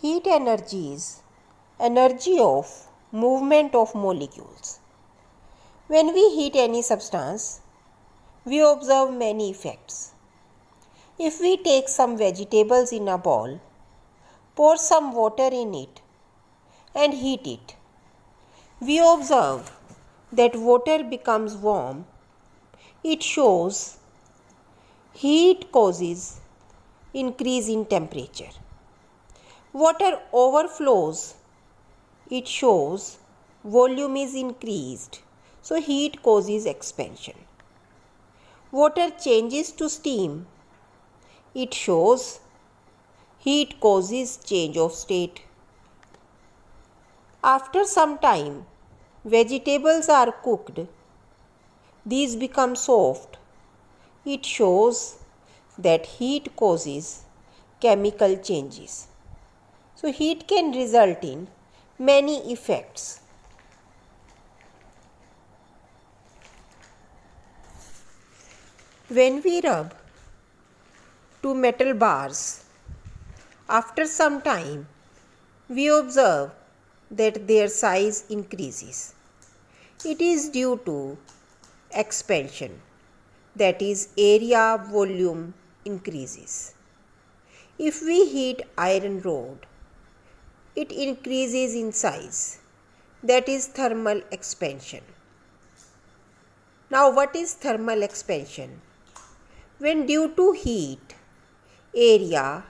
Heat energy is energy of movement of molecules. When we heat any substance, we observe many effects. If we take some vegetables in a bowl, pour some water in it and heat it, we observe that water becomes warm. It shows heat causes increase in temperature. Water overflows. It shows volume is increased. So heat causes expansion. Water changes to steam. It shows heat causes change of state. After some time, vegetables are cooked. These become soft. It shows that heat causes chemical changes. So heat can result in many effects. When we rub two metal bars, after some time, we observe that their size increases. It is due to expansion, that is, area volume increases. If we heat iron rod, it increases in size, that is thermal expansion. Now, what is thermal expansion? When due to heat, area,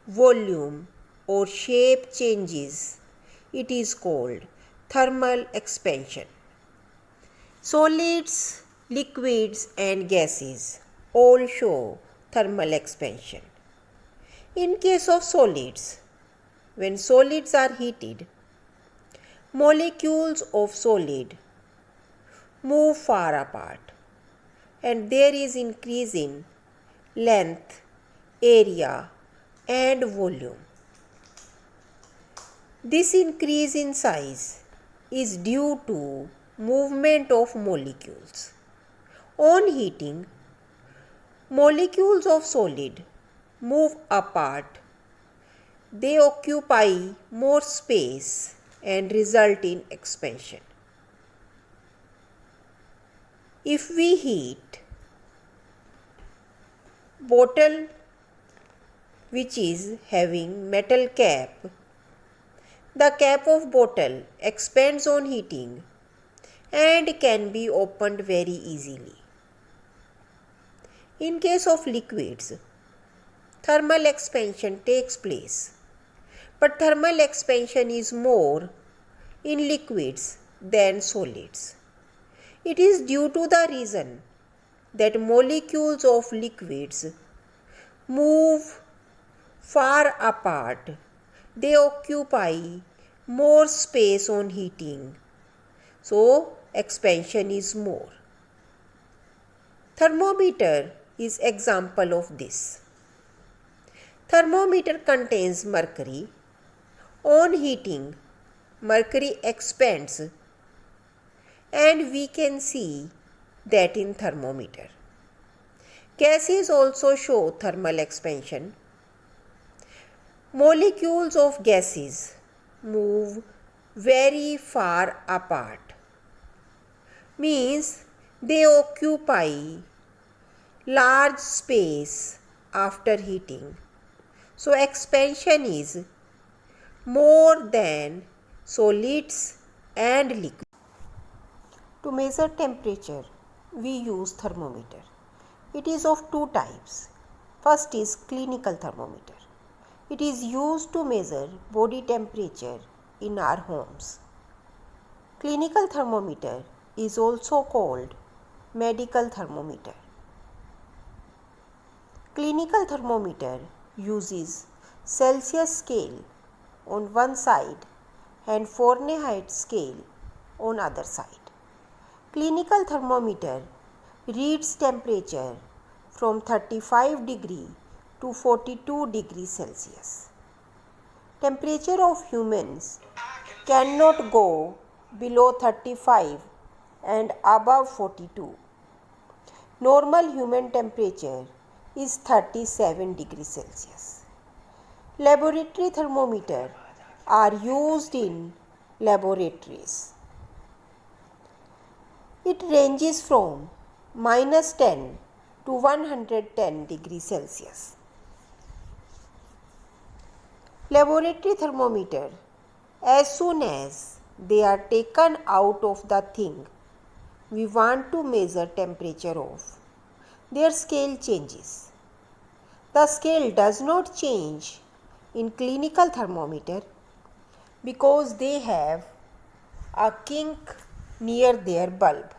volume or shape changes, it is called thermal expansion. Solids, liquids and gases all show thermal expansion. In case of solids, when solids are heated, molecules of solid move far apart and there is increase in length, area and volume. This increase in size is due to movement of molecules. On heating, molecules of solid move apart. They occupy more space and result in expansion. If we heat bottle which is having metal cap, the cap of bottle expands on heating and can be opened very easily. In case of liquids, thermal expansion takes place, but thermal expansion is more in liquids than solids. It is due to the reason that molecules of liquids move far apart. They occupy more space on heating. So, expansion is more. Thermometer is example of this. Thermometer contains mercury. On heating, mercury expands and we can see that in thermometer. Gases also show thermal expansion. Molecules of gases move very far apart. Means they occupy large space after heating. So expansion is more than solids and liquids. To measure temperature, we use thermometer. It is of two types. First is clinical thermometer. It is used to measure body temperature in our homes. Clinical thermometer is also called medical thermometer. Clinical thermometer uses Celsius scale on one side and Fahrenheit scale on other side. Clinical thermometer reads temperature from 35 degree to 42 degrees Celsius. Temperature of humans cannot go below 35 and above 42. Normal human temperature is 37 degrees Celsius. Laboratory thermometers are used in laboratories. It ranges from -10 to 110 degrees Celsius. Laboratory thermometer, as soon as they are taken out of the thing we want to measure temperature of, their scale changes. The scale does not change in clinical thermometer because they have a kink near their bulb.